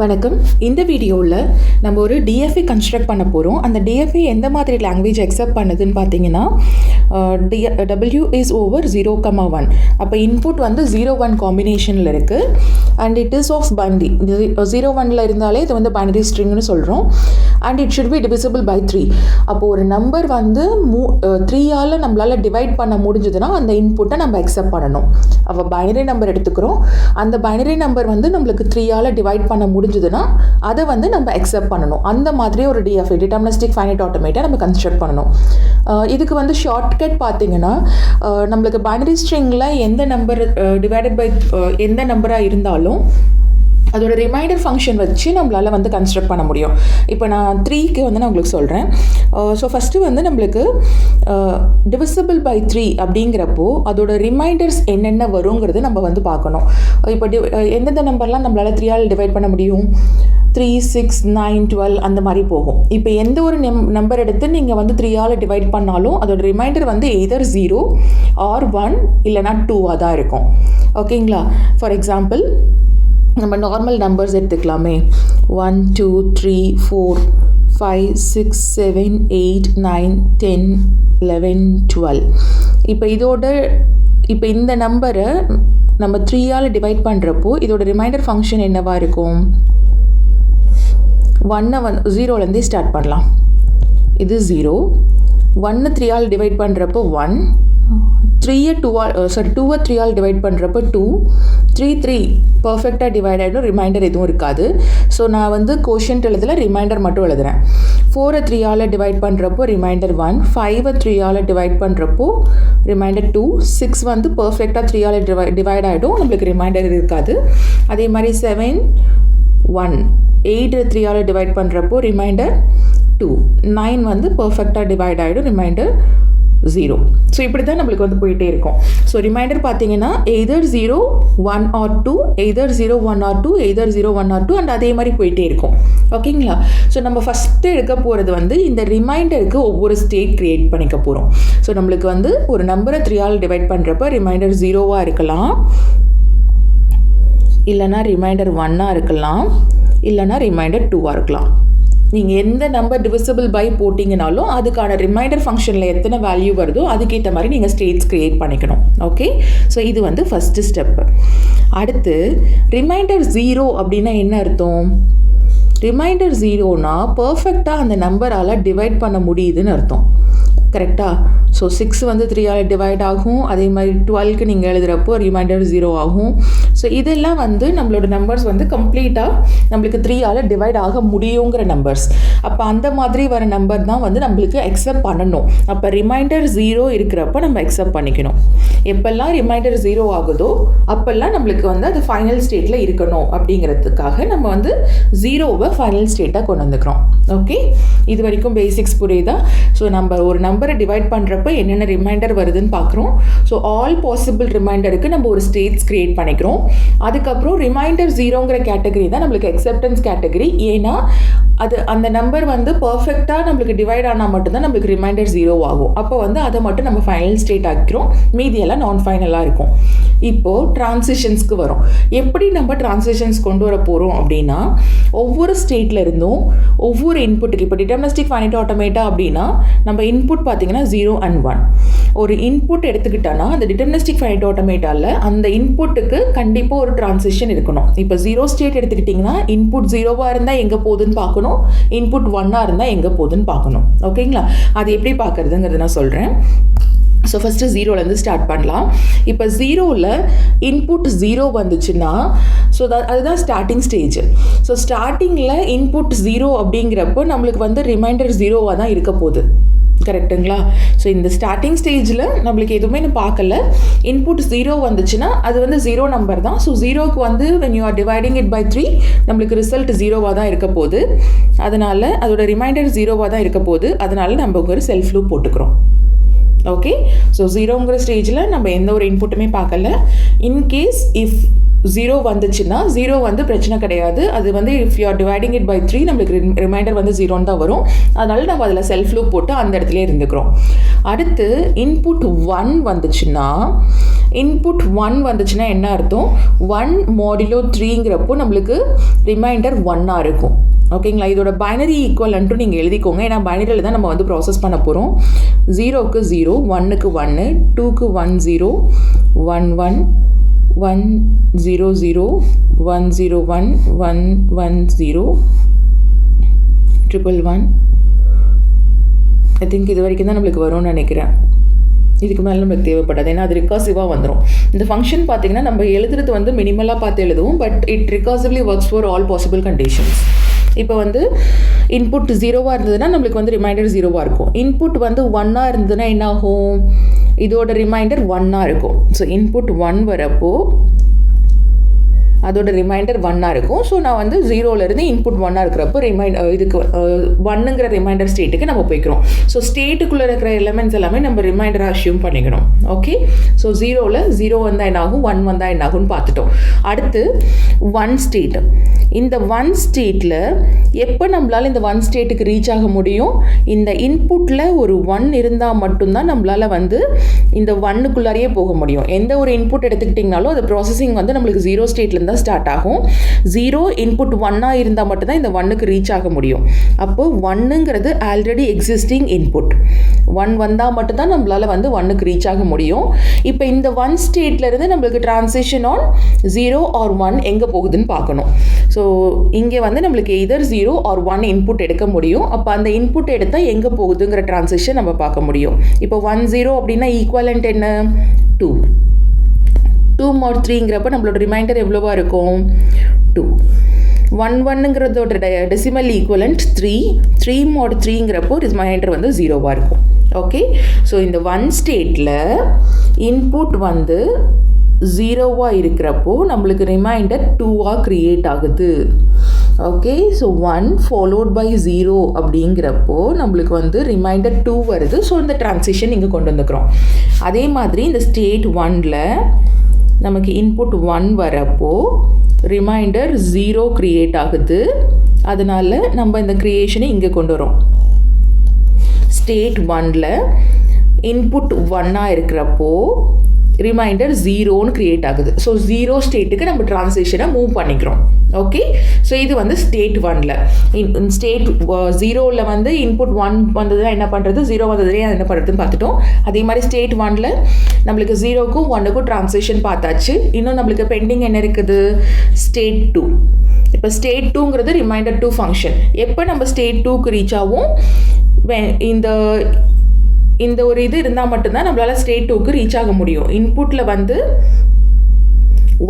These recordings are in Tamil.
வணக்கம். இந்த வீடியோவில் நம்ம ஒரு DFA கன்ஸ்ட்ரக்ட் பண்ண போகிறோம். அந்த DFA எந்த மாதிரி லாங்குவேஜ் அக்செப்ட் பண்ணுதுன்னு பார்த்தீங்கன்னா W is over 0,1. அப்போ இன்புட் வந்து 0-1 காம்பினேஷனில் இருக்குது and it is of binary. 0-1 இருந்தாலே இது வந்து பைனரி ஸ்ட்ரிங்னு சொல்கிறோம். And it should be divisible by 3. அப்போது ஒரு நம்பர் வந்து 3ஆல் நம்மளால் டிவைட் பண்ண முடிஞ்சதுன்னா அந்த இன்புட்டை நம்ம அக்செப்ட் பண்ணணும். அப்போ பைனரி நம்பர் எடுத்துக்கிறோம். அந்த பைனரி நம்பர் வந்து நம்மளுக்கு 3ஆல் டிவைட் பண்ண முடிஞ்சதுன்னா அதை வந்து நம்ம அக்செப்ட் பண்ணணும். அந்த மாதிரி ஒரு DFA Deterministic Finite Automaton நம்ம கன்ஸ்ட்ரக்ட் பண்ணணும். இதுக்கு வந்து ஷார்ட்கட் பார்த்தீங்கன்னா நம்மளுக்கு பைனரி ஸ்ட்ரிங்கில் எந்த நம்பர் டிவைடட் பை எந்த நம்பராக இருந்தாலும் அதோட ரிமைண்டர் ஃபங்க்ஷன் வச்சு நம்மளால் வந்து கன்ஸ்ட்ரக்ட் பண்ண முடியும். இப்போ நான் 3க்கு வந்து நான் உங்களுக்கு சொல்கிறேன். ஸோ ஃபஸ்ட்டு வந்து நம்மளுக்கு டிவிசிபிள் பை 3 அப்படிங்கிறப்போ அதோட ரிமைண்டர்ஸ் என்னென்ன வருங்கிறது நம்ம வந்து பார்க்கணும். இப்போ எந்தெந்த நம்பர்லாம் நம்மளால் 3ஆல் டிவைட் பண்ண முடியும்? 3, 6, 9, 12 அந்த மாதிரி போகும். இப்போ எந்த ஒரு நம்பர் எடுத்து நீங்கள் வந்து 3ஆல் டிவைட் பண்ணாலும் அதோட ரிமைண்டர் வந்து எய்தர் 0 or 1 இல்லைனா 2ஆக தான் இருக்கும். ஓகேங்களா? ஃபார் எக்ஸாம்பிள் நம்ம நார்மல் நம்பர்ஸ் எடுத்துக்கலாமே. 1, 2, 3, 4, 5, 6, 7, 8, 9, 10, 11, 12. இப்போ இந்த நம்பரை நம்ம 3ஆல் டிவைட் பண்ணுறப்போ இதோட ரிமைண்டர் ஃபங்க்ஷன் என்னவாக இருக்கும்? 1 வந்து 0லேருந்தே ஸ்டார்ட் பண்ணலாம். இது 0. 1 3ஆல் டிவைட் பண்ணுறப்போ 1. 2 3ஆல் டிவைட் பண்ணுறப்போ 2. 3 பர்ஃபெக்டாக டிவைட் ஆகிடும். ரிமைண்டர் எதுவும் இருக்காது. ஸோ நான் வந்து கோஷன்ட் எழுதல, ரிமைண்டர் மட்டும் எழுதுகிறேன். 4 3ஆல் டிவைட் பண்ணுறப்போ ரிமைண்டர் 1. 5 3ஆல் டிவைட் பண்ணுறப்போ ரிமைண்டர் 2. 6 வந்து பர்ஃபெக்டாக 3ஆல் டிவைட் ஆகிடும், நம்மளுக்கு ரிமைண்டர் இருக்காது. அதே மாதிரி 7 1. 8 3ஆல் டிவைட் பண்ணுறப்போ ரிமைண்டர் 2. 9 வந்து பர்ஃபெக்டாக டிவைட் ஆகிடும், ரிமைண்டர் 0. ஸோ இப்படி தான் நம்மளுக்கு வந்து போயிட்டே இருக்கும். ஸோ ரிமைண்டர் பார்த்தீங்கன்னா either 0, 1 or 2, either 0, 1 or 2, either 0, 1 or 2 and அதே மாதிரி போயிட்டே இருக்கும். ஓகேங்களா? ஸோ நம்ம ஃபஸ்ட்டு எடுக்க போகிறது வந்து இந்த ரிமைண்டருக்கு ஒவ்வொரு ஸ்டேட் க்ரியேட் பண்ணிக்க போகிறோம். ஸோ நம்மளுக்கு வந்து ஒரு நம்பரை 3ஆல் டிவைட் பண்ணுறப்ப ரிமைண்டர் 0வாக இருக்கலாம், இல்லைனா ரிமைண்டர் 1ஆக இருக்கலாம், இல்லைனா ரிமைண்டர் 2ஆக இருக்கலாம். நீங்கள் எந்த நம்பர் டிவிசிபிள் பை போட்டிங்கனாலும் அதுக்கான ரிமைண்டர் ஃபங்க்ஷனில் எத்தனை வேல்யூ வருதோ அதுக்கேற்ற மாதிரி நீங்கள் ஸ்டேட்ஸ் க்ரியேட் பண்ணிக்கணும். ஓகே? ஸோ இது வந்து ஃபஸ்ட்டு ஸ்டெப்பு. அடுத்து ரிமைண்டர் 0 அப்படின்னா என்ன அர்த்தம்? ரிமைண்டர் 0னா பர்ஃபெக்டாக அந்த நம்பரால் டிவைட் பண்ண முடியுதுன்னு அர்த்தம். கரெக்டாக? ஸோ 6 வந்து 3ஆல் டிவைட் ஆகும். அதே மாதிரி 12க்கு நீங்கள் எழுதுகிறப்போ ரிமைண்டர் 0 ஆகும். ஸோ இதெல்லாம் வந்து நம்மளோட நம்பர்ஸ் வந்து கம்ப்ளீட்டாக நம்மளுக்கு 3ஆல் டிவைட் ஆக முடியுங்கிற நம்பர்ஸ். அப்போ அந்த மாதிரி வர நம்பர் தான் வந்து நம்மளுக்கு அக்செப்ட் பண்ணணும். அப்போ ரிமைண்டர் 0 இருக்கிறப்ப நம்ம அக்செப்ட் பண்ணிக்கணும். எப்பெல்லாம் ரிமைண்டர் 0 ஆகுதோ அப்போல்லாம் நம்மளுக்கு வந்து அது ஃபைனல் ஸ்டேட்டில் இருக்கணும் அப்படிங்கிறதுக்காக நம்ம வந்து 0வை ஃபைனல் ஸ்டேட்டாக கொண்டு வந்துக்கிறோம். ஓகே? இது வரைக்கும் பேசிக்ஸ் புரியுதா? ஸோ நம்ம ஒரு நம்பரை டிவைட் பண்ணுறப்ப என்னென்ன ரிமைண்டர் வருதுன்னு பார்க்குறோம். ஸோ ஆல் பாசிபிள் ரிமைண்டருக்கு நம்ம ஒரு ஸ்டேட்ஸ் க்ரியேட் பண்ணிக்கிறோம். அதுக்கப்புறம் ரிமைண்டர் 0ங்கிற கேட்டகரி தான் நம்மளுக்கு அக்செப்டன்ஸ் கேட்டகரி. ஏன்னா அது அந்த நம்பர் வந்து பர்ஃபெக்டாக நம்மளுக்கு டிவைட் ஆனால் மட்டும்தான் நம்மளுக்கு ரிமைண்டர் 0 ஆகும். அப்போ வந்து அதை மட்டும் நம்ம ஃபைனல் ஸ்டேட் ஆக்கிறோம், மீதியெல்லாம் நான் ஃபைனலாக இருக்கும். இப்போது ட்ரான்சிஷன்ஸ்க்கு வரும். எப்படி நம்ம ட்ரான்சிஷன்ஸ் கொண்டு வர போகிறோம் அப்படின்னா ஒவ்வொரு ஸ்டேட்டில் இருந்தும் ஒவ்வொரு இன்புட்டுக்கு, இப்போ டிட்டர்மினிஸ்டிக் ஃபைனைட் ஆட்டோமேட்டா அப்படின்னா நம்ம இன்புட் பார்த்தீங்கன்னா 0 and 1. ஒரு இன்புட் எடுத்துக்கிட்டோன்னா அந்த டிட்டர்மினிஸ்டிக் ஃபைனைட் ஆட்டோமேட்டாவில் அந்த இன்புட்டுக்கு கண்டிப்பாக ஒரு ட்ரான்சிஷன் இருக்கணும். இப்போ 0 ஸ்டேட் எடுத்துக்கிட்டிங்கன்னா இன்புட் 0வாக இருந்தால் எங்கே போகுதுன்னு பார்க்கணும், இன்புட் 1ஆக இருந்தால் எங்கே போகுதுன்னு பார்க்கணும். ஓகேங்களா? அது எப்படி பார்க்குறதுங்கிறது நான் சொல்கிறேன். ஸோ ஃபஸ்ட்டு 0லேருந்து ஸ்டார்ட் பண்ணலாம். இப்போ 0ல் இன்புட் 0 வந்துச்சுன்னா ஸோ அதுதான் ஸ்டார்டிங் ஸ்டேஜ். ஸோ ஸ்டார்டிங்கில் இன்புட் 0 அப்படிங்கிறப்போ நம்மளுக்கு வந்து ரிமைண்டர் 0வாக தான் இருக்க போகுது. கரெக்டுங்களா? ஸோ இந்த ஸ்டார்டிங் ஸ்டேஜில் நம்மளுக்கு எதுவுமே நான் பார்க்கல. இன்புட் 0 வந்துச்சுன்னா அது வந்து 0 நம்பர் தான். ஸோ 0க்கு வந்து when you are dividing it by 3 நம்மளுக்கு ரிசல்ட் 0வாக தான் இருக்க போகுது. அதனால் அதோட ரிமைண்டர் 0வாக தான் இருக்க போகுது. அதனால் நம்ம ஒரு செல்ஃப் லூப் போட்டுக்கிறோம். ஓகே? ஸோ 0ங்கிற ஸ்டேஜில் நம்ம எந்த ஒரு இன்புட்டுமே பார்க்கல. இன்கேஸ் இஃப் 0 வந்துச்சுன்னா 0 வந்து பிரச்சனை கிடையாது. அது வந்து if you are dividing it by 3 நம்மளுக்கு ரிமைண்டர் வந்து 0 தான் வரும். அதனால நம்ம அதில் செல்ஃப் லூப் போட்டு அந்த இடத்துல இருந்துக்கிறோம். அடுத்து இன்புட் 1 வந்துச்சுன்னா இன்புட் 1 வந்துச்சுன்னா என்ன அர்த்தம், 1 மாடுலோ 3ங்கிறப்போ நம்மளுக்கு ரிமைண்டர் 1 இருக்கும். ஓகேங்களா, இதோட பைனரி ஈக்குவலன்ட்டும் நீங்கள் எழுதிக்கோங்க, ஏன்னா பைனரியில் தான் நம்ம வந்து ப்ராசஸ் பண்ண போகிறோம். 0க்கு 0, 1க்கு 1, 2க்கு 1 0, 1 1, 1 0 0, 1 0 1, 1 1 0, 1 1 1. ஐ திங்க் இது வரைக்கும் தான் நம்மளுக்கு வரும்னு நினைக்கிறேன். இதுக்கு மேலே நம்மளுக்கு தேவைப்படாது, ஏன்னா அது ரிகார்சிவாக வந்துடும். இந்த ஃபங்க்ஷன் பார்த்தீங்கன்னா நம்ம எழுதுறது வந்து மினிமலாக பார்த்து எழுதுவோம், but it recursively works for all possible conditions. இப்போ வந்து இன்புட் 0வாக இருந்ததுன்னா நம்மளுக்கு வந்து ரிமைண்டர் 0வாக இருக்கும். இன்புட் வந்து 1ஆக இருந்ததுன்னா என்ன ஆகும், இதோட ரிமைண்டர் 1ஆக இருக்கும். ஸோ இன்புட் 1 வரப்போ அதோட ரிமைண்டர் 1ஆக இருக்கும். ஸோ நான் வந்து 0லேருந்து இன்புட் 1ஆக இருக்கிறப்போ இதுக்கு 1ங்கிற ரிமைண்டர் ஸ்டேட்டுக்கு நம்ம போய்க்கிறோம். ஸோ ஸ்டேட்டுக்குள்ளே இருக்கிற எலிமெண்ட்ஸ் எல்லாமே நம்ம ரிமைண்டராக அஷ்யூம் பண்ணிக்கணும். ஓகே, ஸோ 0ல் 0 வந்தால் என்ன ஆகும், 1 வந்தால் என்ன ஆகும்னு பார்த்துட்டோம். அடுத்து 1 ஸ்டேட். இந்த 1 ஸ்டேட்டில் எப்போ நம்மளால் இந்த 1 ஸ்டேட்டுக்கு ரீச் ஆக முடியும், இந்த இன்புட்டில் ஒரு 1 இருந்தால் மட்டும்தான் நம்மளால் வந்து இந்த 1க்குள்ளாரையே போக முடியும். எந்த ஒரு இன்புட் எடுத்துக்கிட்டிங்கனாலும் அது ப்ராசஸிங் வந்து நம்மளுக்கு 0 ஸ்டேட்லேருந்து தான் ஸ்டார்ட் ஆகும். 0 இன்புட் 1ஆக இருந்தால் மட்டும்தான் இந்த 1க்கு ரீச் ஆக முடியும். அப்போது 1ங்கிறது ஆல்ரெடி எக்ஸிஸ்டிங் இன்புட். 1 வந்தால் மட்டும்தான் நம்மளால் வந்து 1க்கு ரீச் ஆக முடியும். இப்போ இந்த 1 ஸ்டேட்லேருந்து நம்மளுக்கு டிரான்சிஷன் ஆன் 0 ஆர் 1 எங்கே போகுதுன்னு பார்க்கணும். ஸோ இங்கே வந்து நம்மளுக்கு எய்தர் 0 ஆர் 1 இன்புட் எடுக்க முடியும். அப்போ அந்த இன்புட் எடுத்தால் எங்கே போகுதுங்கிற டிரான்சிஷன் நம்ம பார்க்க முடியும். இப்போ 1 0 அப்படின்னா ஈக்குவலண்ட் என்ன, 2. 2 mod 3ங்கிறப்ப நம்மளோட ரிமைண்டர் எவ்வளோவா இருக்கும், 2. 1 1ங்கிறதோட டெசிமல் ஈக்குவலண்ட் 3. 3 mod 3ங்கிறப்போ ரிமைண்டர் வந்து 0வாக இருக்கும். ஓகே, ஸோ இந்த 1 ஸ்டேட்டில் இன்புட் வந்து 0வாக இருக்கிறப்போ நம்மளுக்கு ரிமைண்டர் 2ஆக க்ரியேட் ஆகுது. ஓகே, ஸோ 1 ஃபாலோட் பை 0 அப்படிங்கிறப்போ நம்மளுக்கு வந்து ரிமைண்டர் 2 வருது. ஸோ இந்த டிரான்சிஷன் இங்கே கொண்டு வந்துக்கிறோம். அதே மாதிரி இந்த ஸ்டேட் 1ல் நமக்கு இன்புட் 1 வரப்போ ரிமைண்டர் 0 க்ரியேட் ஆகுது. அதனால் நம்ம இந்த க்ரியேஷனை இங்கே கொண்டு வரோம். ஸ்டேட் 1ல் இன்புட் 1ஆக இருக்கிறப்போ ரிமைண்டர் 0ன்னு க்ரியேட் ஆகுது. ஸோ 0 ஸ்டேட்டுக்கு நம்ம ட்ரான்சிஷனை மூவ் பண்ணிக்கிறோம். ஓகே, ஸோ இது வந்து ஸ்டேட் 1ல். ஸ்டேட் 0ல் வந்து இன்புட் 1 வந்ததுன்னா என்ன பண்ணுறது, 0 வந்ததுலேயே என்ன பண்ணுறதுன்னு பார்த்துட்டோம். அதே மாதிரி ஸ்டேட் 1ல் நம்மளுக்கு 0க்கும் 1க்கும் ட்ரான்சிஷன் பார்த்தாச்சு. இன்னும் நம்மளுக்கு பெண்டிங் என்ன இருக்குது, ஸ்டேட் 2. இப்போ ஸ்டேட் 2ங்கிறது ரிமைண்டர் 2 ஃபங்க்ஷன். எப்போ நம்ம ஸ்டேட் 2க்கு ரீச் ஆகும், இந்த ஒரு இது இருந்தால் மட்டும்தான் நம்மளால் ஸ்டேட் 2க்கு ரீச் ஆக முடியும். இன்புட்டில் வந்து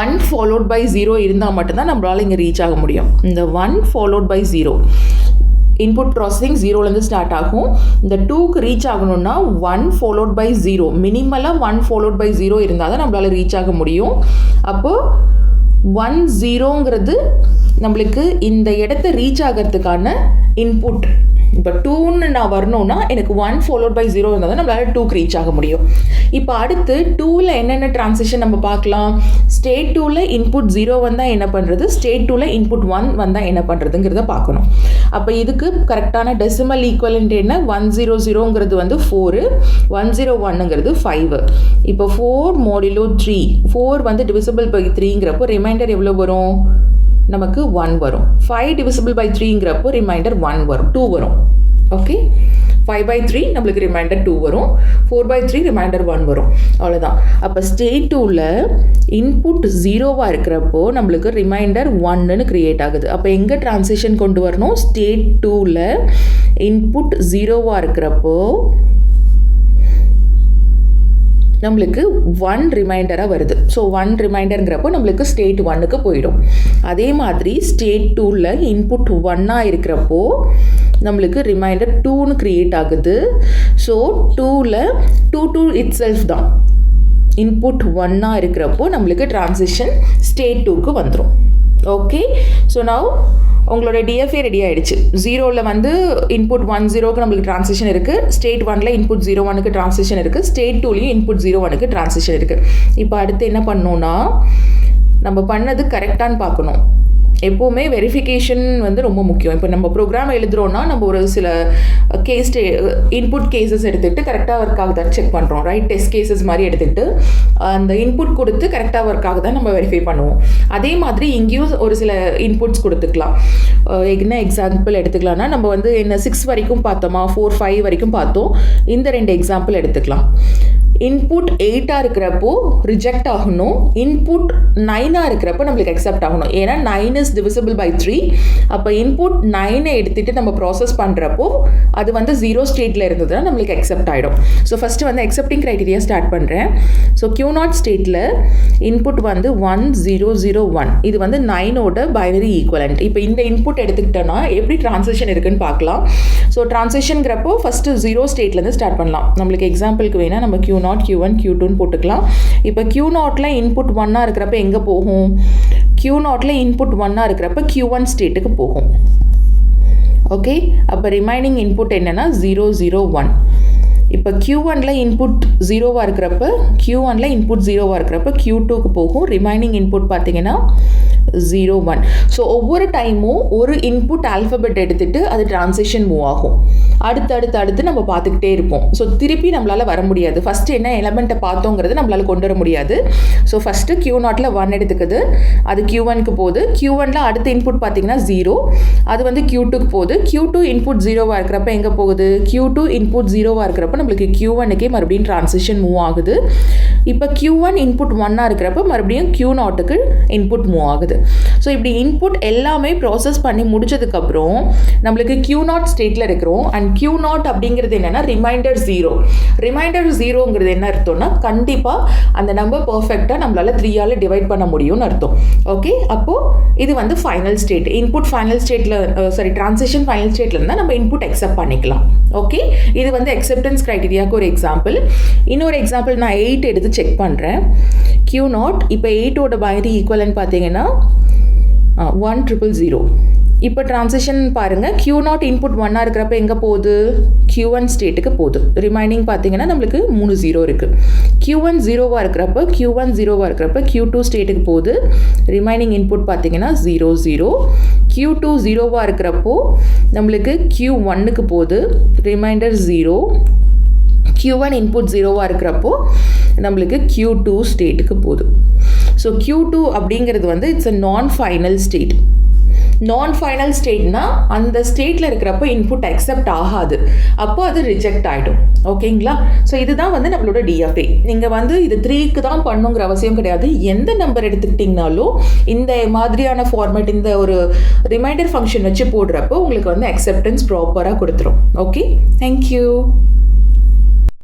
1 ஃபாலோட் பை 0 இருந்தால் மட்டும்தான் நம்மளால் இங்கே ரீச் ஆக முடியும். இந்த 1 ஃபாலோட் பை 0 இன்புட் ப்ராசஸிங் 0லேருந்து ஸ்டார்ட் ஆகும். இந்த 2க்கு ரீச் ஆகணும்னா 1 ஃபாலோட் பை 0, மினிமலாக 1 ஃபாலோட் பை 0 இருந்தால் தான் நம்மளால் ரீச் ஆக முடியும். அப்போது 1 0ங்கிறது நம்மளுக்கு இந்த இடத்த ரீச் ஆகிறதுக்கான இன்புட். இப்போ 2ன்னு நான் வரணும்னா எனக்கு 1 ஃபாலோட் பை 0 இருந்தால் தான் நம்மளால் 2க்கு ரீச் ஆக முடியும். இப்போ அடுத்து 2ல் என்னென்ன டிரான்சிஷன் நம்ம பார்க்கலாம். ஸ்டேட் 2ல் இன்புட் 0 வந்தால் என்ன பண்ணுறது, ஸ்டேட் 2ல் இன்புட் 1 வந்தால் என்ன பண்ணுறதுங்கிறத பார்க்கணும். அப்போ இதுக்கு கரெக்டான டெசிமல் ஈக்குவலண்ட் என்ன, 100ங்கிறது வந்து 4, 101ங்கிறது 5. இப்போ 4 மாடுலோ 3, 4 வந்து டிவிசிபிள் பை 3ங்கிறப்போ ரிமைண்டர் எவ்வளோ வரும், நமக்கு 1 வரும். 5 டிவிசிபிள் பை 3ங்கிறப்போ ரிமைண்டர் 1 வரும், 2 வரும். ஓகே, 5/3 நம்மளுக்கு ரிமைண்டர் 2 வரும், 4/3 ரிமைண்டர் 1 வரும். அவ்வளோதான். அப்போ ஸ்டேட் 2ல் இன்புட் 0வாக இருக்கிறப்போ நம்மளுக்கு ரிமைண்டர் 1ன்னு க்ரியேட் ஆகுது. அப்போ எங்கே டிரான்சிஷன் கொண்டு வரணும், ஸ்டேட் 2ல் இன்புட் 0வாக இருக்கிறப்போ நம்மளுக்கு 1 ரிமைண்டராக வருது. ஸோ 1 ரிமைண்டருங்கிறப்போ நம்மளுக்கு ஸ்டேட் 1க்கு போயிடும். அதே மாதிரி ஸ்டேட் 2ல் இன்புட் 1ஆக இருக்கிறப்போ நம்மளுக்கு ரிமைண்டர் 2ன்னு க்ரியேட் ஆகுது. ஸோ 2ல் 2 இட் செல்ஃப் தான் இன்புட் 1ஆக இருக்கிறப்போ நம்மளுக்கு டிரான்சிஷன் ஸ்டேட் 2க்கு வந்துடும். ஓகே, ஸோ நவ் உங்களோட DFA ரெடி ஆகிடுச்சு. 0ல் வந்து இன்புட் 10க்கு நம்மளுக்கு ட்ரான்சிஷன் இருக்குது, ஸ்டேட் 1ல் இன்புட் 01க்கு ட்ரான்சிஷன் இருக்குது, ஸ்டேட் 2லையும் இன்புட் 01க்கு ட்ரான்சிஷன் இருக்குது. இப்போ அடுத்து என்ன பண்ணணும்னா நம்ம பண்ணது கரெக்டானு பார்க்கணும். எப்போவுமே வெரிஃபிகேஷன் வந்து ரொம்ப முக்கியம். இப்போ நம்ம ப்ரோக்ராம் எழுதுகிறோன்னா நம்ம ஒரு சில இன்புட் கேசஸ் எடுத்துகிட்டு கரெக்டாக ஒர்க் ஆகுதான்னு செக் பண்ணுறோம், ரைட்? டெஸ்ட் கேசஸ் மாதிரி எடுத்துகிட்டு அந்த இன்புட் கொடுத்து கரெக்டாக ஒர்க் ஆகுதான் நம்ம வெரிஃபை பண்ணுவோம். அதே மாதிரி இங்கேயும் ஒரு சில இன்புட்ஸ் கொடுத்துக்கலாம். என்ன எக்ஸாம்பிள் எடுத்துக்கலாம்னா, நம்ம வந்து என்ன 6 வரைக்கும் பார்த்தோமா, 4, 5 வரைக்கும் பார்த்தோம். இந்த 2 எக்ஸாம்பிள் எடுத்துக்கலாம். இன்புட் 8 இருக்கிறப்போ ரிஜெக்ட் ஆகணும், இன்புட் 9 இருக்கிறப்போ நம்மளுக்கு அக்செப்ட் ஆகணும். ஏன்னா 9 இஸ் டிவிசிபிள் பை 3. அப்போ இன்புட் 9 எடுத்துகிட்டு நம்ம ப்ராசஸ் பண்ணுறப்போ அது வந்து 0 ஸ்டேட்டில் இருந்ததுன்னா நம்மளுக்கு அக்செப்ட் ஆகிடும். ஸோ ஃபஸ்ட்டு வந்து அக்செப்டிங் க்ரைட்டீரியா ஸ்டார்ட் பண்ணுறேன். ஸோ Q0 ஸ்டேட்டில் இன்புட் வந்து 1 0 0 1. இது வந்து 9ஓட பைனரி ஈக்குவலண்ட். இப்போ இந்த இன்புட் எடுத்துக்கிட்டோன்னா எப்படி ட்ரான்சிஷன் இருக்குன்னு பார்க்கலாம். ஸோ ட்ரான்சிஷன்கிறப்போ ஃபஸ்ட்டு 0 ஸ்டேட்லேருந்து ஸ்டார்ட் பண்ணலாம். நம்மளுக்கு எக்ஸாம்பிளுக்கு வேணால் நம்ம Q0 Q1 Q2 போட்டுக்கலாம். இப்போ Q0ல இன்புட் 1 இருக்கிறப்ப எங்கே போகும்? Q0ல இன்புட் 1 இருக்கிறப்ப Q1 ஸ்டேட்டுக்கு போகும். ஓகே, அப்போ ரிமைனிங் இன்புட் என்னென்னா 0 0 1. இப்போ Q1ல இன்புட் 0வாக இருக்கிறப்ப Q1ல இன்புட் 0வாக இருக்கிறப்ப Q2க்கு போகும். ரிமைனிங் இன்புட் பார்த்தீங்கன்னா 0 1. ஸோ ஒவ்வொரு டைமும் ஒரு இன்புட் ஆல்ஃபபெட் எடுத்துகிட்டு அது ட்ரான்சிஷன் மூவ் ஆகும். அடுத்து நம்ம பார்த்துக்கிட்டே இருப்போம். ஸோ திருப்பி நம்மளால் வர முடியாது. ஃபஸ்ட்டு என்ன எலமெண்ட்டை பார்த்தோங்கிறது நம்மளால் கொண்டு வர முடியாது. ஸோ ஃபஸ்ட்டு Q0ல 1 எடுத்துக்குது, அது Q1க்கு போகுது. Q1ல அடுத்த இன்புட் பார்த்தீங்கன்னா 0, அது வந்து Q2க்கு போகுது. Q2 இன்புட் 0வாக இருக்கிறப்ப எங்கே போகுது? Q2 இன்புட் 0வாக இருக்கிறப்ப நம்மளுக்கு Q1க்கே மறுபடியும் ட்ரான்சிஷன் மூவ் ஆகுது. இப்போ Q1 இன்புட் 1 இருக்கிறப்ப மறுபடியும் Q0க்கு இன்புட் மூவ் ஆகுது. ஸோ இப்படி இன்புட் எல்லாமே ப்ராசஸ் பண்ணி முடிச்சதுக்கப்புறம் நம்மளுக்கு Q0 ஸ்டேட்டில் இருக்கிறோம். அண்ட் Q0 அப்படிங்கிறது என்னென்னா ரிமைண்டர் 0. ரிமைண்டர் 0ங்கிறது என்ன அர்த்தம்னா கண்டிப்பாக அந்த நம்பர் பர்ஃபெக்டாக நம்மளால் 3ஆல் டிவைட் பண்ண முடியும்னு அர்த்தம். ஓகே, அப்போது இது வந்து ஃபைனல் ஸ்டேட். இன்புட் ஃபைனல் ஸ்டேட்டில் ட்ரான்சிஷன் ஃபைனல் ஸ்டேட்டில் இருந்தால் நம்ம இன்புட் அக்செப்ட் பண்ணிக்கலாம். ஓகே, இது வந்து அக்செப்டன்ஸ் க்ரைட்டீரியாவுக்கு ஒரு எக்ஸாம்பிள். இன்னொரு எக்ஸாம்பிள் நான் 8 எடுத்து செக் பண்ணுறேன். Q0 இப்போ 8ஓட பைனரி ஈக்குவலன்ட் பார்த்தீங்கன்னா 1 0 0. இப்போ ட்ரான்சிஷன் பாருங்கள், Q0 இன்புட் 1 இருக்கிறப்ப எங்கே போகுது? Q1 ஸ்டேட்டுக்கு போகுது. ரிமைனிங் பார்த்தீங்கன்னா நம்மளுக்கு 3 0 இருக்குது. Q1 0வாக இருக்கிறப்ப Q2 ஸ்டேட்டுக்கு போகுது. ரிமைனிங் இன்புட் பார்த்தீங்கன்னா 0 0. Q2 0வாக இருக்கிறப்போ நம்மளுக்கு Q1க்கு போகுது. ரிமைண்டர் 0. Q1 இன்புட் 0வாக இருக்கிறப்போ நம்மளுக்கு Q2 ஸ்டேட்டுக்கு போகுது. ஸோ Q2 அப்படிங்கிறது வந்து இட்ஸ் அ நான் ஃபைனல் ஸ்டேட். நான் ஃபைனல் ஸ்டேட்னா அந்த ஸ்டேட்டில் இருக்கிறப்ப இன்புட் அக்செப்ட் ஆகாது, அப்போ அது ரிஜெக்ட் ஆகிடும். ஓகேங்களா? ஸோ இதுதான் வந்து நம்மளோட DFA. நீங்கள் வந்து இது 3க்கு தான் பண்ணுங்கிற அவசியம் கிடையாது. எந்த நம்பர் எடுத்துக்கிட்டிங்கனாலும் இந்த மாதிரியான ஃபார்மேட், இந்த ஒரு ரிமைண்டர் ஃபங்க்ஷன் வச்சு போடுறப்போ உங்களுக்கு வந்து அக்செப்டன்ஸ் ப்ராப்பராக கொடுத்துரும். Okay, thank you.